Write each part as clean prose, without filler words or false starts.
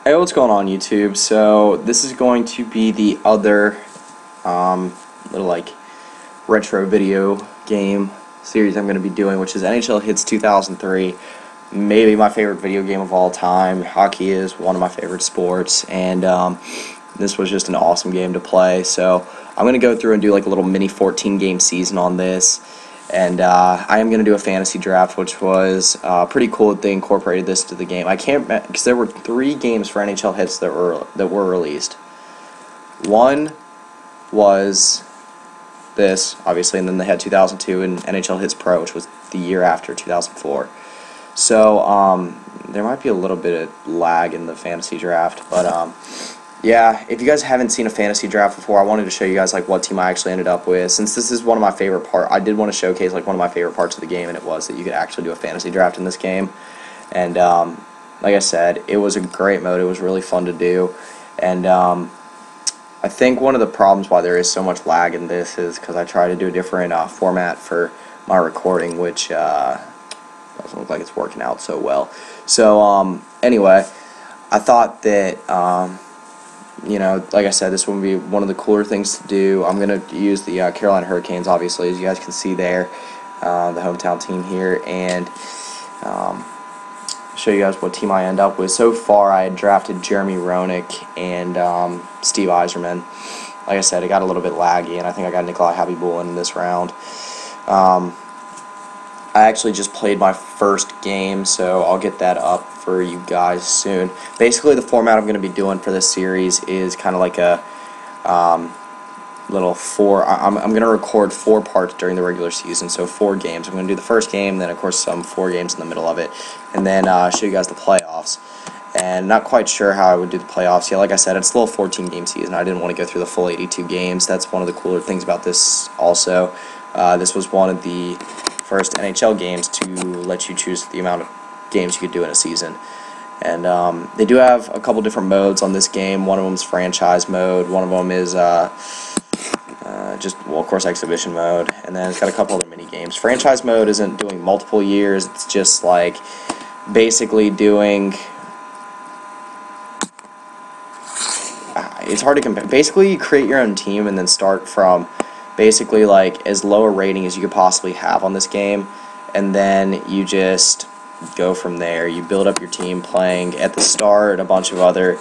Hey, what's going on YouTube? So this is going to be the other little retro video game series I'm going to be doing, which is NHL Hitz 2003. Maybe my favorite video game of all time. Hockey is one of my favorite sports, and this was just an awesome game to play. So I'm going to go through and do like a little mini 14-game season on this. And I am going to do a fantasy draft, which was pretty cool that they incorporated this to the game. I can't, because there were 3 games for NHL Hitz that were released. One was this, obviously, and then they had 2002 and NHL Hitz Pro, which was the year after 2004. So there might be a little bit of lag in the fantasy draft, but yeah, if you guys haven't seen a fantasy draft before, I wanted to show you guys like what team I actually ended up with. Since this is one of my favorite parts, I did want to showcase like one of my favorite parts of the game, and it was that you could actually do a fantasy draft in this game. And like I said, it was a great mode. It was really fun to do. And I think one of the problems why there is so much lag in this is because I try to do a different format for my recording, which doesn't look like it's working out so well. So anyway, I thought that you know, like I said, this would be one of the cooler things to do. I'm going to use the Carolina Hurricanes, obviously, as you guys can see there, the hometown team here, and show you guys what team I end up with. So far, I had drafted Jeremy Roenick and Steve Yzerman. Like I said, it got a little bit laggy, and I think I got Nikolai Habibulin in this round. I actually just played my first game, so I'll get that up for you guys soon. Basically, the format I'm going to be doing for this series is kind of like a little I'm going to record 4 parts during the regular season, so 4 games. I'm going to do the first game, then of course some 4 games in the middle of it, and then show you guys the playoffs. And not quite sure how I would do the playoffs yet. Like I said, it's a little 14-game season. I didn't want to go through the full 82 games. That's one of the cooler things about this also. This was one of the first NHL games to let you choose the amount of games you could do in a season. And they do have a couple different modes on this game. One of them is franchise mode. One of them is just, well, of course, exhibition mode. And then it's got a couple other mini games. Franchise mode isn't doing multiple years. It's just like basically doing... it's hard to compare. Basically, you create your own team and then start from basically like as low a rating as you could possibly have on this game, and then you just go from there. You build up your team playing at the start a bunch of other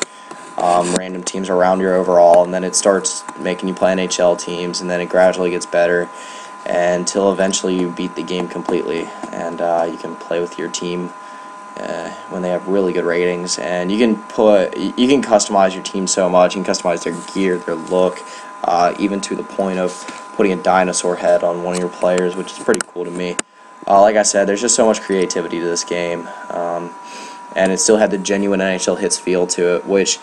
random teams around your overall, and then it starts making you play NHL teams, and then it gradually gets better until eventually you beat the game completely, and you can play with your team when they have really good ratings. And you can customize your team so much. You can customize their gear, their look, even to the point of putting a dinosaur head on one of your players, which is pretty cool to me. Like I said, there's just so much creativity to this game, and it still had the genuine NHL Hitz feel to it, which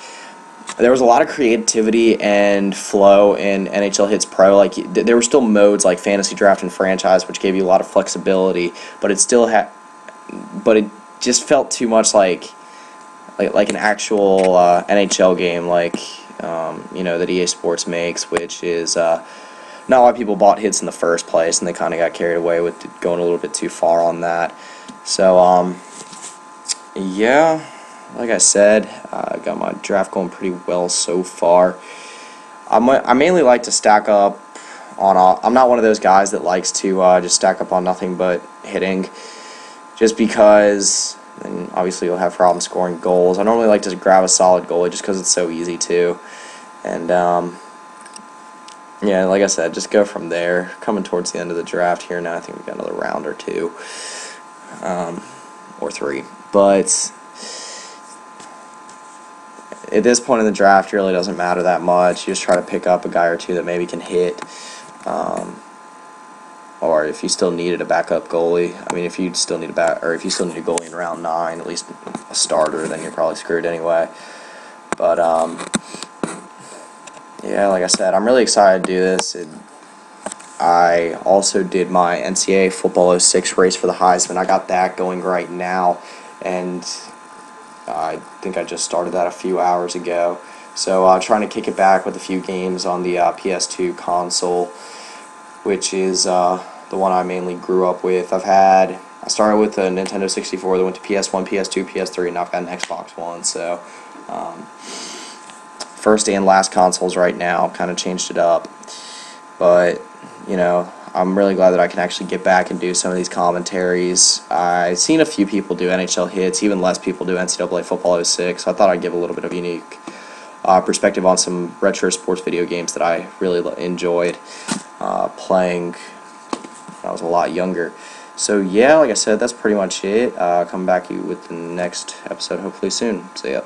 there was a lot of creativity and flow in NHL Hitz Pro. Like there were still modes like Fantasy Draft and Franchise, which gave you a lot of flexibility, but it still it just felt too much like an actual NHL game, like you know, that EA Sports makes, which is not a lot of people bought Hitz in the first place, and they kind of got carried away with going a little bit too far on that. So yeah, like I said, I got my draft going pretty well so far. I mainly like to stack up on I'm not one of those guys that likes to just stack up on nothing but hitting, just because then obviously you'll have problems scoring goals. I normally like to grab a solid goalie just because it's so easy to. And yeah, like I said, just go from there. Coming towards the end of the draft here now. I think we've got another round or 2 or 3. But at this point in the draft, it really doesn't matter that much. You just try to pick up a guy or 2 that maybe can hit. Or if you still needed a backup goalie, I mean, if you still need a goalie in round 9, at least a starter, then you're probably screwed anyway. But yeah, like I said, I'm really excited to do this. I also did my NCAA Football 06 race for the Heisman. I got that going right now, and I think I just started that a few hours ago. So trying to kick it back with a few games on the PS2 console, which is the one I mainly grew up with. I started with a Nintendo 64, then went to PS1, PS2, PS3, and now I've got an Xbox One. So First and last consoles right now, kind of changed it up. But, you know, I'm really glad that I can actually get back and do some of these commentaries. I've seen a few people do NHL Hits, even less people do NCAA Football 06, so I thought I'd give a little bit of unique perspective on some retro sports video games that I really enjoyed playing when I was a lot younger. So yeah, like I said, that's pretty much it. Come back with the next episode hopefully soon. See ya.